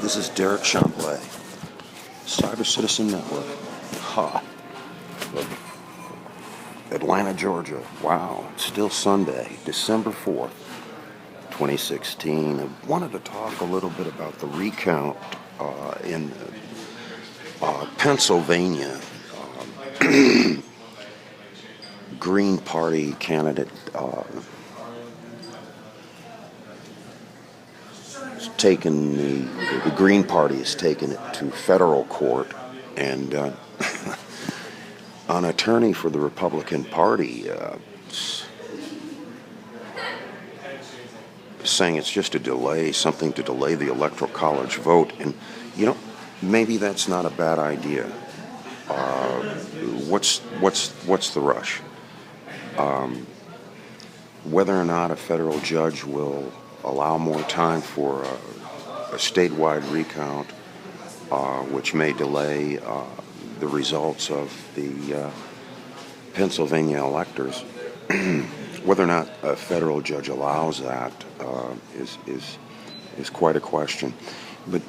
This is Derek Chamblee, CyberCitizen Network. Ha! Atlanta, Georgia. Wow, it's still Sunday, December 4th, 2016. I wanted to talk a little bit about the recount in Pennsylvania. Green Party candidate the Green Party has taken it to federal court, and an attorney for the Republican Party saying it's just a delay, something to delay the Electoral College vote. And maybe that's not a bad idea. What's the rush? Whether or not a federal judge will allow more time for a statewide recount, which may delay the results of the Pennsylvania electors. Whether or not a federal judge allows that is quite a question. But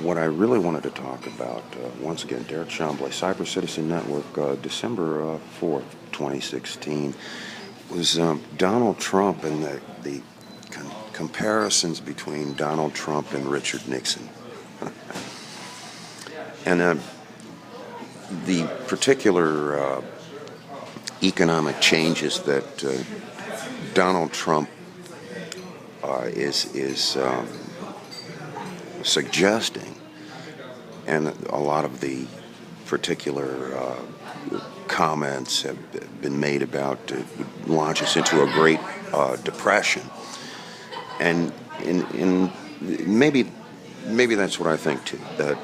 what I really wanted to talk about, once again, Derek Chamblee, CyberCitizen Network, December 4th, 2016, was Donald Trump and the comparisons between Donald Trump and Richard Nixon. And the particular economic changes that Donald Trump is suggesting, and a lot of the particular comments have been made about launch us into a Great Depression. And maybe that's what I think too. That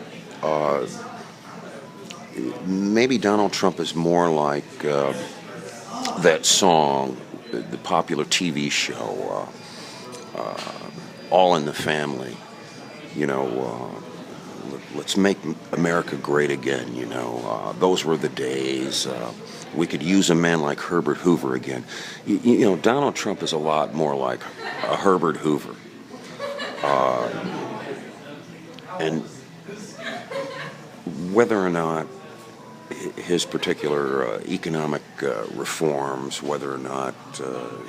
maybe Donald Trump is more like that song, the popular TV show, All in the Family. Let's make America great again. Those were the days. We could use a man like Herbert Hoover again. Donald Trump is a lot more like a Herbert Hoover. And whether or not his particular economic reforms, whether or not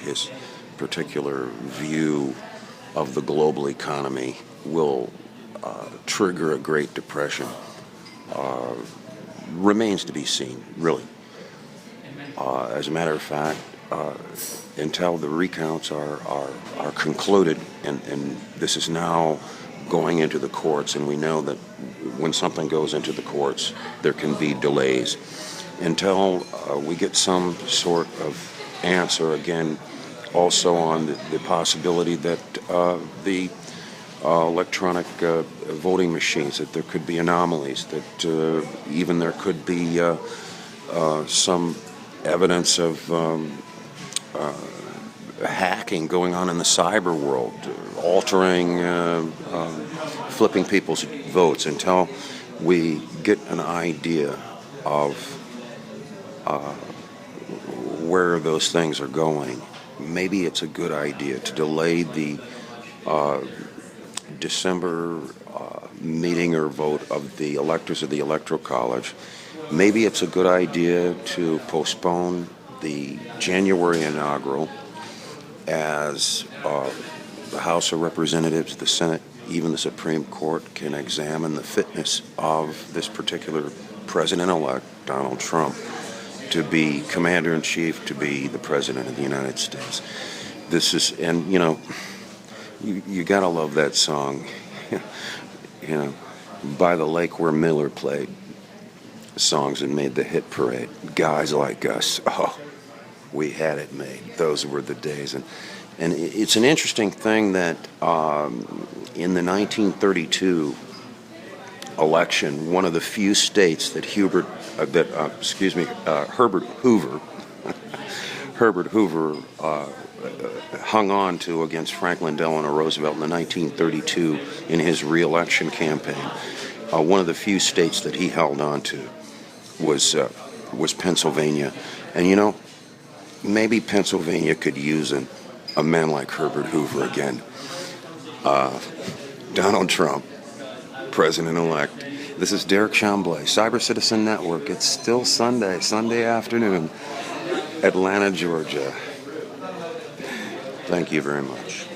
his particular view of the global economy will trigger a Great Depression, remains to be seen, really. As a matter of fact, until the recounts are concluded, and this is now going into the courts, and we know that when something goes into the courts, there can be delays. Until we get some sort of answer, again, also on the possibility that the electronic voting machines, that there could be anomalies, that even there could be some evidence of hacking going on in the cyber world, altering, flipping people's votes. Until we get an idea of where those things are going, maybe it's a good idea to delay the December meeting or vote of the electors of the Electoral College. Maybe it's a good idea to postpone the January inaugural, as the House of Representatives, the Senate, even the Supreme Court can examine the fitness of this particular President-elect, Donald Trump, to be Commander-in-Chief, to be the President of the United States. This is, and you gotta love that song, By the Lake Where Miller played songs and made the hit parade. Guys like us, we had it made. Those were the days. And it's an interesting thing that in the 1932 election, one of the few states that Herbert Hoover Herbert Hoover hung on to against Franklin Delano Roosevelt in the 1932 in his re-election campaign. One of the few states that he held on to was Pennsylvania. And maybe Pennsylvania could use a man like Herbert Hoover again. Donald Trump, President-elect. This is Derek Chamblee, Cyber Citizen Network. It's still Sunday afternoon, Atlanta, Georgia. Thank you very much.